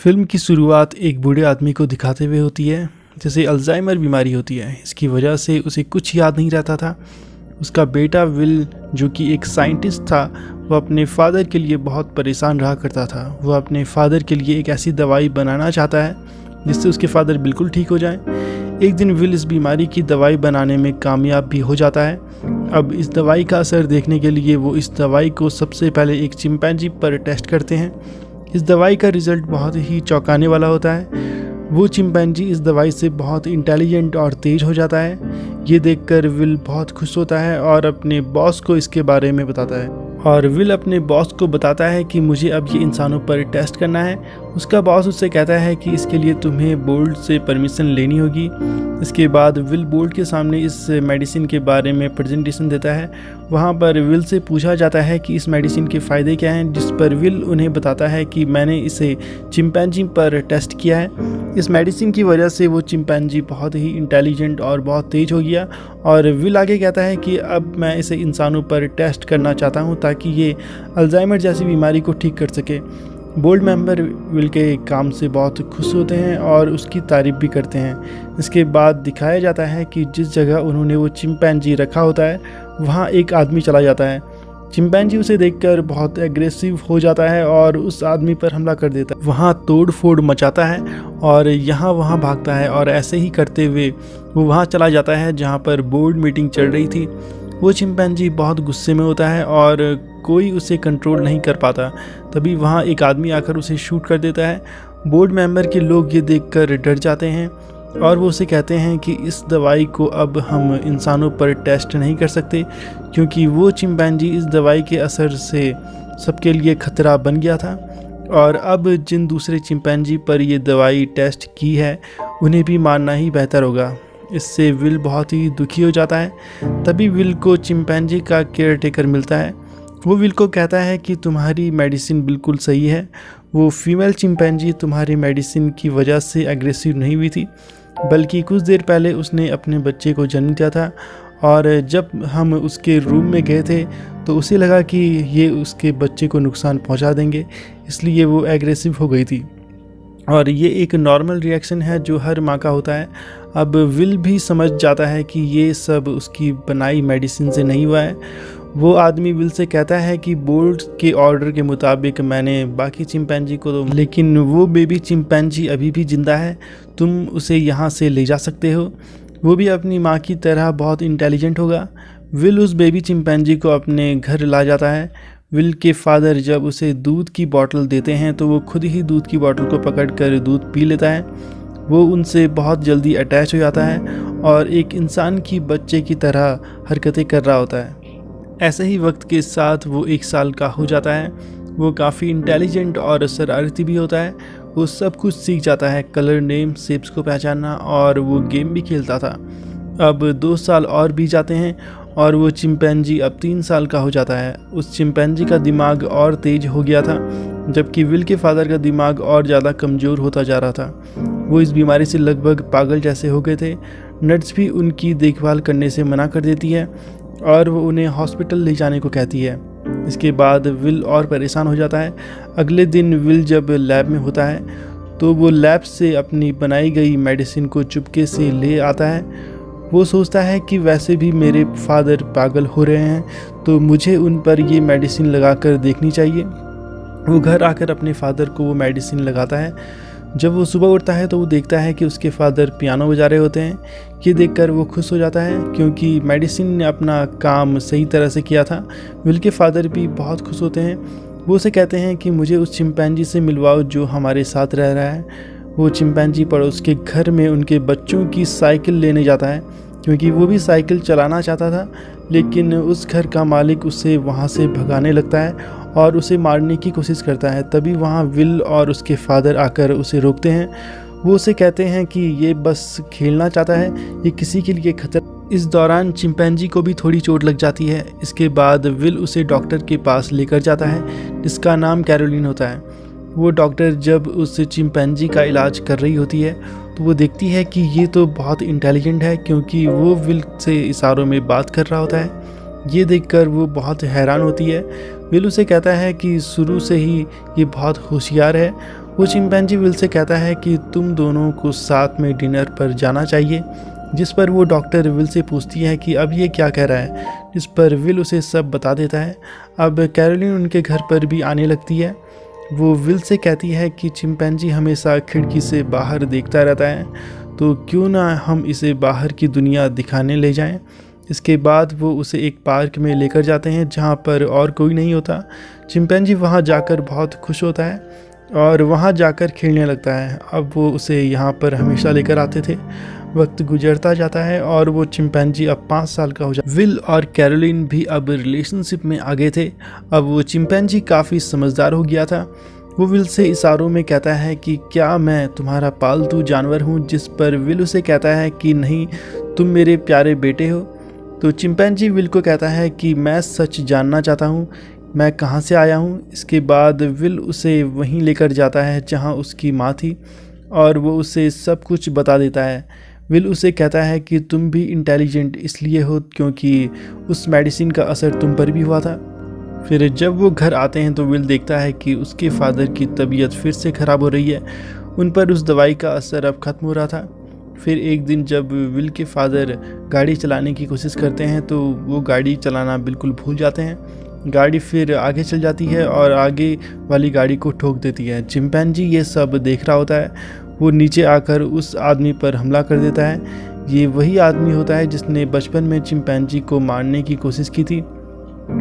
Film की शुरुआत एक बूढ़े आदमी को दिखाते हुए होती है जिसे अल्जाइमर बीमारी होती है। इसकी वजह से उसे कुछ याद नहीं रहता था। उसका बेटा विल, जो कि एक साइंटिस्ट था, वह अपने फादर के लिए बहुत परेशान रहा करता था। वह अपने फादर के लिए एक ऐसी दवाई बनाना चाहता है जिससे उसके फादर बिल्कुल ठीक हो जाएं। एक दिन विल इस बीमारी की दवाई बनाने में कामयाब भी हो जाता है। अब इस दवाई का असर देखने के लिए वो इस दवाई को सबसे पहले एक चिंपैंजी पर टेस्ट करते हैं। इस दवाई का रिज़ल्ट बहुत ही चौंकाने वाला होता है। वो चिंपैंजी इस दवाई से बहुत इंटेलिजेंट और तेज़ हो जाता है। ये देखकर विल बहुत खुश होता है और अपने बॉस को इसके बारे में बताता है। और विल अपने बॉस को बताता है कि मुझे अब ये इंसानों पर टेस्ट करना है। उसका बॉस उससे कहता है कि इसके लिए तुम्हें बोर्ड से परमिशन लेनी होगी। इसके बाद विल बोर्ड के सामने इस मेडिसिन के बारे में प्रेजेंटेशन देता है। वहाँ पर विल से पूछा जाता है कि इस मेडिसिन के फ़ायदे क्या हैं, जिस पर विल उन्हें बताता है कि मैंने इसे चिंपैंजी पर टेस्ट किया है। इस मेडिसिन की वजह से वो चिंपैंजी बहुत ही इंटेलिजेंट और बहुत तेज़ हो गया। और विल आगे कहता है कि अब मैं इसे इंसानों पर टेस्ट करना चाहता हूँ ताकि ये अल्जाइमर जैसी बीमारी को ठीक कर सके। बोर्ड मेंबर विल के काम से बहुत खुश होते हैं और उसकी तारीफ़ भी करते हैं। इसके बाद दिखाया जाता है कि जिस जगह उन्होंने वो चिंपैंजी रखा होता है वहाँ एक आदमी चला जाता है। चिंपैंजी उसे देखकर बहुत एग्रेसिव हो जाता है और उस आदमी पर हमला कर देता है। वहाँ तोड़ फोड़ मचाता है और यहाँ वहाँ भागता है और ऐसे ही करते हुए वो वहाँ चला जाता है जहाँ पर बोर्ड मीटिंग चल रही थी। वो चिंपैंजी बहुत गुस्से में होता है और कोई उसे कंट्रोल नहीं कर पाता। तभी वहाँ एक आदमी आकर उसे शूट कर देता है। बोर्ड मेंबर के लोग ये देखकर डर जाते हैं और वो उसे कहते हैं कि इस दवाई को अब हम इंसानों पर टेस्ट नहीं कर सकते, क्योंकि वो चिंपैंजी इस दवाई के असर से सबके लिए खतरा बन गया था। और अब जिन दूसरे चिंपैंजी पर ये दवाई टेस्ट की है उन्हें भी मारना ही बेहतर होगा। इससे विल बहुत ही दुखी हो जाता है। तभी विल को चिंपैंजी का केयर टेकर मिलता है। वो विल को कहता है कि तुम्हारी मेडिसिन बिल्कुल सही है। वो फीमेल चिंपैंजी तुम्हारी मेडिसिन की वजह से एग्रेसिव नहीं हुई थी, बल्कि कुछ देर पहले उसने अपने बच्चे को जन्म दिया था। और जब हम उसके रूम में गए थे तो उसे लगा कि ये उसके बच्चे को नुकसान पहुंचा देंगे, इसलिए वो एग्रेसिव हो गई थी। और ये एक नॉर्मल रिएक्शन है जो हर माँ का होता है। अब विल भी समझ जाता है कि ये सब उसकी बनाई मेडिसिन से नहीं हुआ है। वो आदमी विल से कहता है कि बोर्ड के ऑर्डर के मुताबिक मैंने बाकी चिंपैंजी को तो, लेकिन वो बेबी चिंपैंजी अभी भी ज़िंदा है, तुम उसे यहाँ से ले जा सकते हो। वो भी अपनी माँ की तरह बहुत इंटेलिजेंट होगा। विल उस बेबी चिंपैंजी को अपने घर ला जाता है। विल के फादर जब उसे दूध की बोतल देते हैं तो वो खुद ही दूध की बोतल को पकड़कर दूध पी लेता है। वो उनसे बहुत जल्दी अटैच हो जाता है और एक इंसान की बच्चे की तरह हरकतें कर रहा होता है। ऐसे ही वक्त के साथ वो 1 साल का हो जाता है। वो काफ़ी इंटेलिजेंट और शरारती भी होता है। वो सब कुछ सीख जाता है, कलर नेम शेप्स को पहचानना, और वो गेम भी खेलता था। अब 2 साल और भी जाते हैं और वो चिंपैंजी अब 3 साल का हो जाता है। उस चिंपैंजी का दिमाग और तेज हो गया था, जबकि विल के फादर का दिमाग और ज़्यादा कमज़ोर होता जा रहा था। वो इस बीमारी से लगभग पागल जैसे हो गए थे। नर्स भी उनकी देखभाल करने से मना कर देती है और वो उन्हें हॉस्पिटल ले जाने को कहती है। इसके बाद विल और परेशान हो जाता है। अगले दिन विल जब लैब में होता है तो वो लैब से अपनी बनाई गई मेडिसिन को चुपके से ले आता है। वो सोचता है कि वैसे भी मेरे फादर पागल हो रहे हैं तो मुझे उन पर ये मेडिसिन लगाकर देखनी चाहिए। वो घर आकर अपने फादर को वो मेडिसिन लगाता है। जब वो सुबह उठता है तो वो देखता है कि उसके फादर पियानो बजा रहे होते हैं। ये देखकर वो खुश हो जाता है क्योंकि मेडिसिन ने अपना काम सही तरह से किया था। विल के फादर भी बहुत खुश होते हैं। वो उसे कहते हैं कि मुझे उस चिंपैंजी से मिलवाओ जो हमारे साथ रह रहा है। वो चिंपैंजी पड़ोस के घर में उनके बच्चों की साइकिल लेने जाता है, क्योंकि वो भी साइकिल चलाना चाहता था। लेकिन उस घर का मालिक उसे वहाँ से भगाने लगता है और उसे मारने की कोशिश करता है। तभी वहाँ विल और उसके फादर आकर उसे रोकते हैं। वो उसे कहते हैं कि ये बस खेलना चाहता है, ये किसी के लिए खतरा। इस दौरान चिंपैंजी को भी थोड़ी चोट लग जाती है। इसके बाद विल उसे डॉक्टर के पास लेकर जाता है जिसका नाम कैरोलिन होता है। वो डॉक्टर जब उस चिंपैंजी का इलाज कर रही होती है तो वो देखती है कि ये तो बहुत इंटेलिजेंट है, क्योंकि वो विल से इशारों में बात कर रहा होता है। ये देखकर वो बहुत हैरान होती है। विल उसे कहता है कि शुरू से ही ये बहुत होशियार है वो चिंपैंजी विल से कहता है कि तुम दोनों को साथ में डिनर पर जाना चाहिए, जिस पर वो डॉक्टर विल से पूछती है कि अब ये क्या कह रहा है, जिस पर विल उसे सब बता देता है। अब कैरोलिन उनके घर पर भी आने लगती है। वो विल से कहती है कि चिंपैंजी हमेशा खिड़की से बाहर देखता रहता है, तो क्यों ना हम इसे बाहर की दुनिया दिखाने ले जाएं। इसके बाद वो उसे एक पार्क में लेकर जाते हैं जहाँ पर और कोई नहीं होता। चिंपैंजी वहाँ जाकर बहुत खुश होता है और वहाँ जाकर खेलने लगता है। अब वो उसे यहाँ पर हमेशा लेकर आते थे। वक्त गुजरता जाता है और वो चिंपैंजी अब 5 साल का हो जाता है। विल और कैरोलिन भी अब रिलेशनशिप में आ गए थे। अब वो चिंपैंजी काफ़ी समझदार हो गया था। वो विल से इशारों में कहता है कि क्या मैं तुम्हारा पालतू जानवर हूँ, जिस पर विल उसे कहता है कि नहीं, तुम मेरे प्यारे बेटे हो। तो चिंपैंजी विल को कहता है कि मैं सच जानना चाहता हूँ, मैं कहाँ से आया हूँ। इसके बाद विल उसे वहीं लेकर जाता है जहाँ उसकी माँ थी और वो उसे सब कुछ बता देता है। विल उसे कहता है कि तुम भी इंटेलिजेंट इसलिए हो क्योंकि उस मेडिसिन का असर तुम पर भी हुआ था। फिर जब वो घर आते हैं तो विल देखता है कि उसके फादर की तबीयत फिर से ख़राब हो रही है। उन पर उस दवाई का असर अब ख़त्म हो रहा था। फिर एक दिन जब विल के फादर गाड़ी चलाने की कोशिश करते हैं तो वो गाड़ी चलाना बिल्कुल भूल जाते हैं। गाड़ी फिर आगे चल जाती है और आगे वाली गाड़ी को ठोक देती है। चिंपैंजी ये सब देख रहा होता है। वो नीचे आकर उस आदमी पर हमला कर देता है। ये वही आदमी होता है जिसने बचपन में चिंपैंजी को मारने की कोशिश की थी।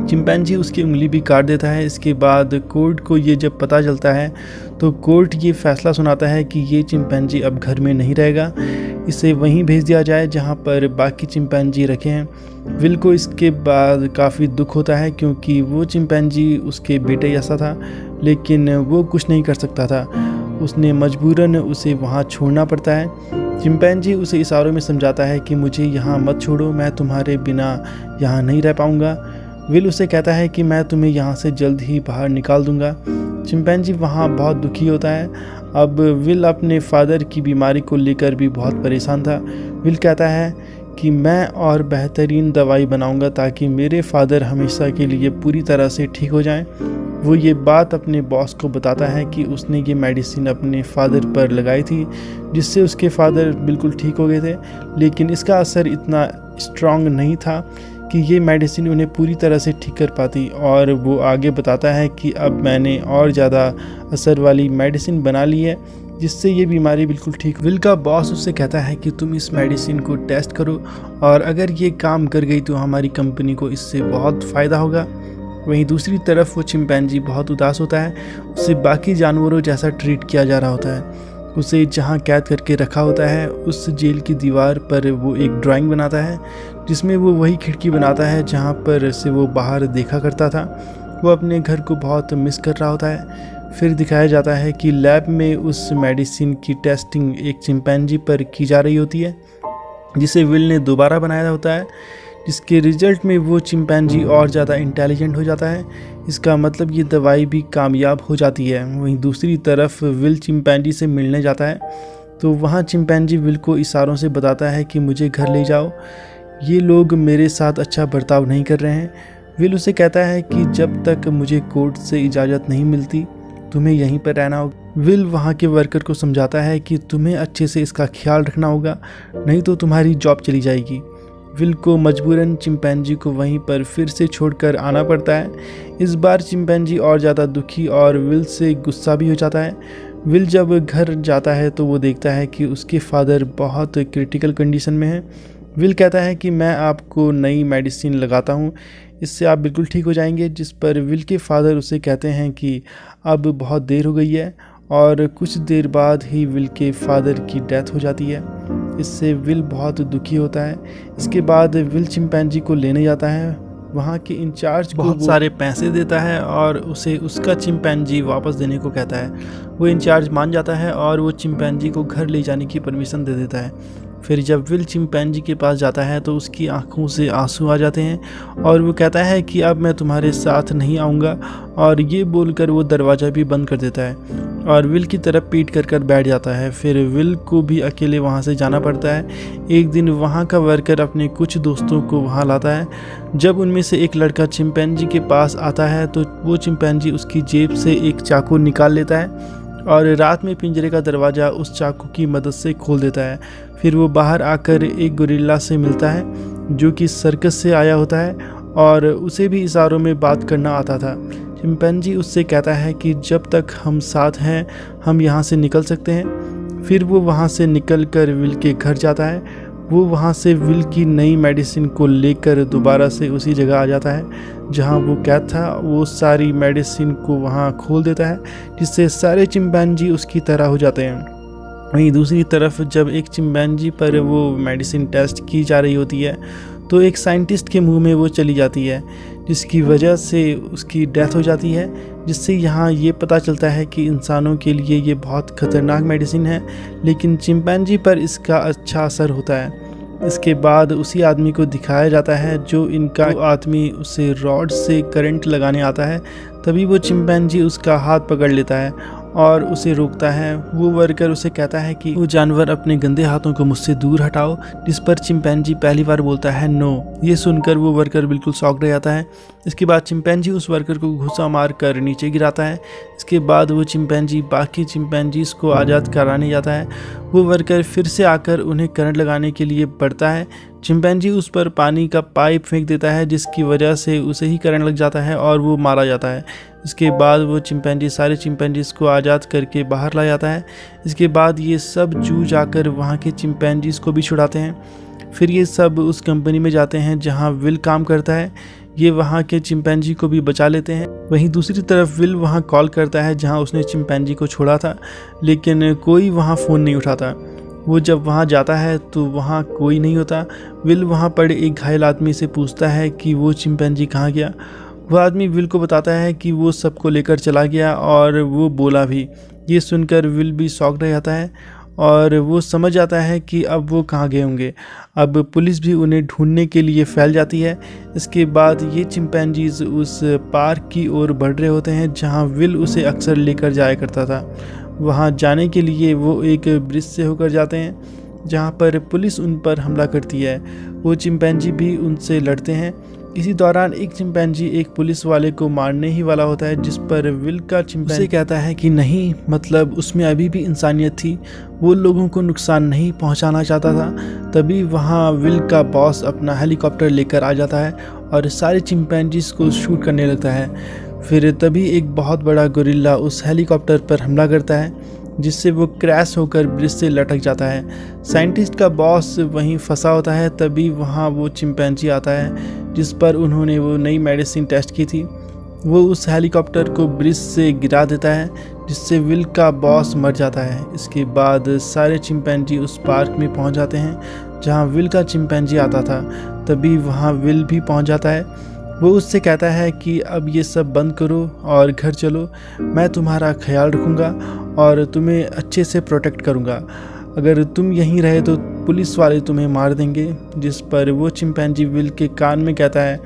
चिंपैंजी उसकी उंगली भी काट देता है। इसके बाद कोर्ट को ये जब पता चलता है तो कोर्ट ये फैसला सुनाता है कि ये चिंपैंजी अब घर में नहीं रहेगा, इसे वहीं भेज दिया जाए जहाँ पर बाकी चिंपैंजी रखे हैं। विल को इसके बाद काफ़ी दुख होता है क्योंकि वो चिंपैंजी उसके बेटे जैसा था, लेकिन वो कुछ नहीं कर सकता था। उसने मजबूरन उसे वहाँ छोड़ना पड़ता है। चिंपैंजी उसे इशारों में समझाता है कि मुझे यहाँ मत छोड़ो, मैं तुम्हारे बिना यहाँ नहीं रह पाऊँगा। विल उसे कहता है कि मैं तुम्हें यहाँ से जल्द ही बाहर निकाल दूंगा। चिंपैंजी वहाँ बहुत दुखी होता है। अब विल अपने फादर की बीमारी को लेकर भी बहुत परेशान था। विल कहता है कि मैं और बेहतरीन दवाई बनाऊंगा ताकि मेरे फादर हमेशा के लिए पूरी तरह से ठीक हो जाएं। वो ये बात अपने बॉस को बताता है कि उसने ये मेडिसिन अपने फादर पर लगाई थी जिससे उसके फादर बिल्कुल ठीक हो गए थे, लेकिन इसका असर इतना स्ट्रॉन्ग नहीं था कि ये मेडिसिन उन्हें पूरी तरह से ठीक कर पाती। और वो आगे बताता है कि अब मैंने और ज़्यादा असर वाली मेडिसिन बना ली है जिससे ये बीमारी बिल्कुल ठीक। विल का बॉस उससे कहता है कि तुम इस मेडिसिन को टेस्ट करो और अगर ये काम कर गई तो हमारी कंपनी को इससे बहुत फ़ायदा होगा। वहीं दूसरी तरफ वो चिंपैंजी बहुत उदास होता है। उसे बाकी जानवरों जैसा ट्रीट किया जा रहा होता है। उसे जहाँ कैद करके रखा होता है उस जेल की दीवार पर वो एक ड्राइंग बनाता है जिसमें वो वही खिड़की बनाता है जहाँ पर से वो बाहर देखा करता था। वो अपने घर को बहुत मिस कर रहा होता है। फिर दिखाया जाता है कि लैब में उस मेडिसिन की टेस्टिंग एक चिंपैंजी पर की जा रही होती है जिसे विल ने दोबारा बनाया होता है, जिसके रिजल्ट में वो चिंपैंजी और ज़्यादा इंटेलिजेंट हो जाता है। इसका मतलब ये दवाई भी कामयाब हो जाती है। वहीं दूसरी तरफ विल चिंपैंजी से मिलने जाता है तो वहाँ चिंपैंजी विल को इशारों से बताता है कि मुझे घर ले जाओ, ये लोग मेरे साथ अच्छा बर्ताव नहीं कर रहे हैं। विल उसे कहता है कि जब तक मुझे कोर्ट से इजाज़त नहीं मिलती तुम्हें यहीं पर रहना होगा। विल वहाँ के वर्कर को समझाता है कि तुम्हें अच्छे से इसका ख्याल रखना होगा, नहीं तो तुम्हारी जॉब चली जाएगी। विल को मजबूरन चिंपैंजी को वहीं पर फिर से छोड़कर आना पड़ता है। इस बार चिंपैंजी और ज़्यादा दुखी और विल से गुस्सा भी हो जाता है। विल जब घर जाता है तो वो देखता है कि उसके फादर बहुत क्रिटिकल कंडीशन में हैं। विल कहता है कि मैं आपको नई मेडिसिन लगाता हूँ, इससे आप बिल्कुल ठीक हो जाएंगे, जिस पर विल के फादर उसे कहते हैं कि अब बहुत देर हो गई है और कुछ देर बाद ही विल के फादर की डेथ हो जाती है। इससे विल बहुत दुखी होता है। इसके बाद विल चिंपैंजी को लेने जाता है। वहाँ के इंचार्ज को बहुत सारे पैसे देता है और उसे उसका चिंपैंजी वापस देने को कहता है। वो इंचार्ज मान जाता है और वो चिंपैंजी को घर ले जाने की परमिशन दे देता है। फिर जब विल चिंपैंजी के पास जाता है तो उसकी आंखों से आंसू आ जाते हैं और वो कहता है कि अब मैं तुम्हारे साथ नहीं आऊँगा, और ये बोलकर वो दरवाज़ा भी बंद कर देता है और विल की तरफ पीट कर बैठ जाता है। फिर विल को भी अकेले वहाँ से जाना पड़ता है। एक दिन वहाँ का वर्कर अपने कुछ दोस्तों को वहाँ लाता है। जब उनमें से एक लड़का चिंपैंजी के पास आता है तो वो चिंपैंजी उसकी जेब से एक चाकू निकाल लेता है और रात में पिंजरे का दरवाज़ा उस चाकू की मदद से खोल देता है। फिर वो बाहर आकर एक गोरिल्ला से मिलता है जो कि सर्कस से आया होता है और उसे भी इशारों में बात करना आता था। चिंपैंजी उससे कहता है कि जब तक हम साथ हैं हम यहाँ से निकल सकते हैं। फिर वो वहाँ से निकल कर विल के घर जाता है। वो वहाँ से विल की नई मेडिसिन को लेकर दोबारा से उसी जगह आ जाता है जहाँ वो कैद था। वो सारी मेडिसिन को वहाँ खोल देता है जिससे सारे चिंपैंजी उसकी तरह हो जाते हैं। वहीं दूसरी तरफ जब एक चिंपैंजी पर वो मेडिसिन टेस्ट की जा रही होती है तो एक साइंटिस्ट के मुंह में वो चली जाती है जिसकी वजह से उसकी डेथ हो जाती है, जिससे यहाँ ये पता चलता है कि इंसानों के लिए ये बहुत ख़तरनाक मेडिसिन है लेकिन चिंपैंजी पर इसका अच्छा असर होता है। इसके बाद उसी आदमी को दिखाया जाता है जो इनका आदमी उसे रॉड से करंट लगाने आता है। तभी वो चिंपैंजी उसका हाथ पकड़ लेता है और उसे रोकता है। वो वर्कर उसे कहता है कि वो जानवर अपने गंदे हाथों को मुझसे दूर हटाओ, जिस पर चिंपैंजी पहली बार बोलता है नो। ये सुनकर वो वर्कर बिल्कुल शॉक रह जाता है। इसके बाद चिंपैंजी उस वर्कर को घुसा मार कर नीचे गिराता है। इसके बाद वो चिंपैंजी बाकी चिंपैंजीज को आज़ाद कराने जाता है। वो वर्कर फिर से आकर उन्हें करंट लगाने के लिए बढ़ता है। चिंपैंजी उस पर पानी का पाइप फेंक देता है जिसकी वजह से उसे ही करंट लग जाता है और वो मारा जाता है। इसके बाद वो चिंपैंजी सारे चिंपैंजीज को आज़ाद करके बाहर ला जाता है। इसके बाद ये सब जू जाकर वहाँ के चिंपैंजीज को भी छुड़ाते हैं। फिर ये सब उस कंपनी में जाते हैं जहाँ विल काम करता है। ये वहाँ के चिंपैंजी को भी बचा लेते हैं। वहीं दूसरी तरफ विल वहाँ कॉल करता है जहाँ उसने चिंपैंजी को छोड़ा था, लेकिन कोई वहाँ फ़ोन नहीं उठाता। वो जब वहाँ जाता है तो वहाँ कोई नहीं होता। विल वहाँ पड़े एक घायल आदमी से पूछता है कि वो चिंपैंजी कहाँ गया। वह आदमी विल को बताता है कि वो सबको लेकर चला गया और वो बोला भी। ये सुनकर विल भी शॉक रह जाता है और वो समझ जाता है कि अब वो कहाँ गए होंगे। अब पुलिस भी उन्हें ढूंढने के लिए फैल जाती है। इसके बाद ये चिंपैंजीज उस पार्क की ओर बढ़ रहे होते हैं जहाँ विल उसे अक्सर लेकर जाया करता था। वहाँ जाने के लिए वो एक ब्रिज से होकर जाते हैं जहाँ पर पुलिस उन पर हमला करती है। वो चिंपैंजी भी उनसे लड़ते हैं। इसी दौरान एक चिंपैंजी एक पुलिस वाले को मारने ही वाला होता है, जिस पर विल का चिंपैंजी कहता है कि नहीं, मतलब उसमें अभी भी इंसानियत थी, वो लोगों को नुकसान नहीं पहुंचाना चाहता था। तभी वहां विल का बॉस अपना हेलीकॉप्टर लेकर आ जाता है और सारे चिंपैंजीज को शूट करने लगता है। फिर तभी एक बहुत बड़ा गोरिल्ला उस हेलीकॉप्टर पर हमला करता है जिससे वो क्रैश होकर ब्रिज से लटक जाता है। साइंटिस्ट का बॉस वहीं फंसा होता है। तभी वहाँ वो चिंपैंजी आता है जिस पर उन्होंने वो नई मेडिसिन टेस्ट की थी। वो उस हेलीकॉप्टर को ब्रिज से गिरा देता है जिससे विल का बॉस मर जाता है। इसके बाद सारे चिंपैंजी उस पार्क में पहुंच जाते हैं जहां विल का चिंपैंजी आता था। तभी वहां विल भी पहुंच जाता है। वो उससे कहता है कि अब ये सब बंद करो और घर चलो, मैं तुम्हारा ख्याल रखूँगा और तुम्हें अच्छे से प्रोटेक्ट करूँगा। अगर तुम यहीं रहे तो पुलिस वाले तुम्हें मार देंगे। जिस पर वो चिंपैंजी विल के कान में कहता है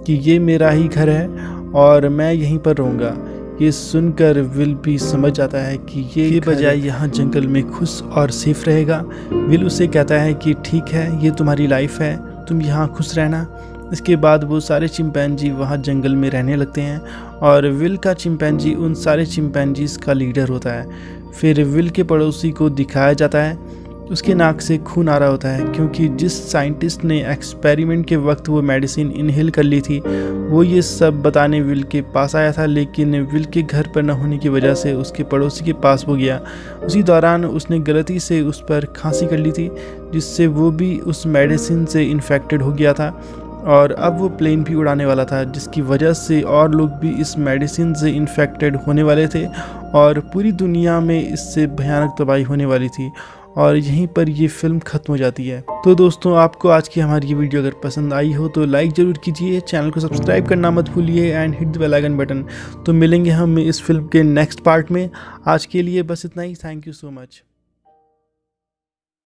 कि ये मेरा ही घर है और मैं यहीं पर रहूँगा। ये सुनकर विल भी समझ जाता है कि ये बजाय यहाँ जंगल में खुश और सेफ रहेगा। विल उसे कहता है कि ठीक है, ये तुम्हारी लाइफ है, तुम यहाँ खुश रहना। इसके बाद वो सारे चिंपैंजी वहाँ जंगल में रहने लगते हैं और विल का चिंपैंजी उन सारे चिंपैंजीज का लीडर होता है। फिर विल के पड़ोसी को दिखाया जाता है, उसके नाक से खून आ रहा होता है क्योंकि जिस साइंटिस्ट ने एक्सपेरिमेंट के वक्त वो मेडिसिन इनहेल कर ली थी वो ये सब बताने विल के पास आया था, लेकिन विल के घर पर न होने की वजह से उसके पड़ोसी के पास वो गया। उसी दौरान उसने गलती से उस पर खांसी कर ली थी जिससे वो भी उस मेडिसिन से इन्फेक्टेड हो गया था और अब वो प्लेन भी उड़ाने वाला था, जिसकी वजह से और लोग भी इस मेडिसिन से इन्फेक्टेड होने वाले थे और पूरी दुनिया में इससे भयानक तबाही होने वाली थी। और यहीं पर ये फिल्म ख़त्म हो जाती है। तो दोस्तों, आपको आज की हमारी ये वीडियो अगर पसंद आई हो तो लाइक ज़रूर कीजिए, चैनल को सब्सक्राइब करना मत भूलिए and hit the bell icon button. तो मिलेंगे हम इस फिल्म के नेक्स्ट पार्ट में। आज के लिए बस इतना ही। Thank you so much.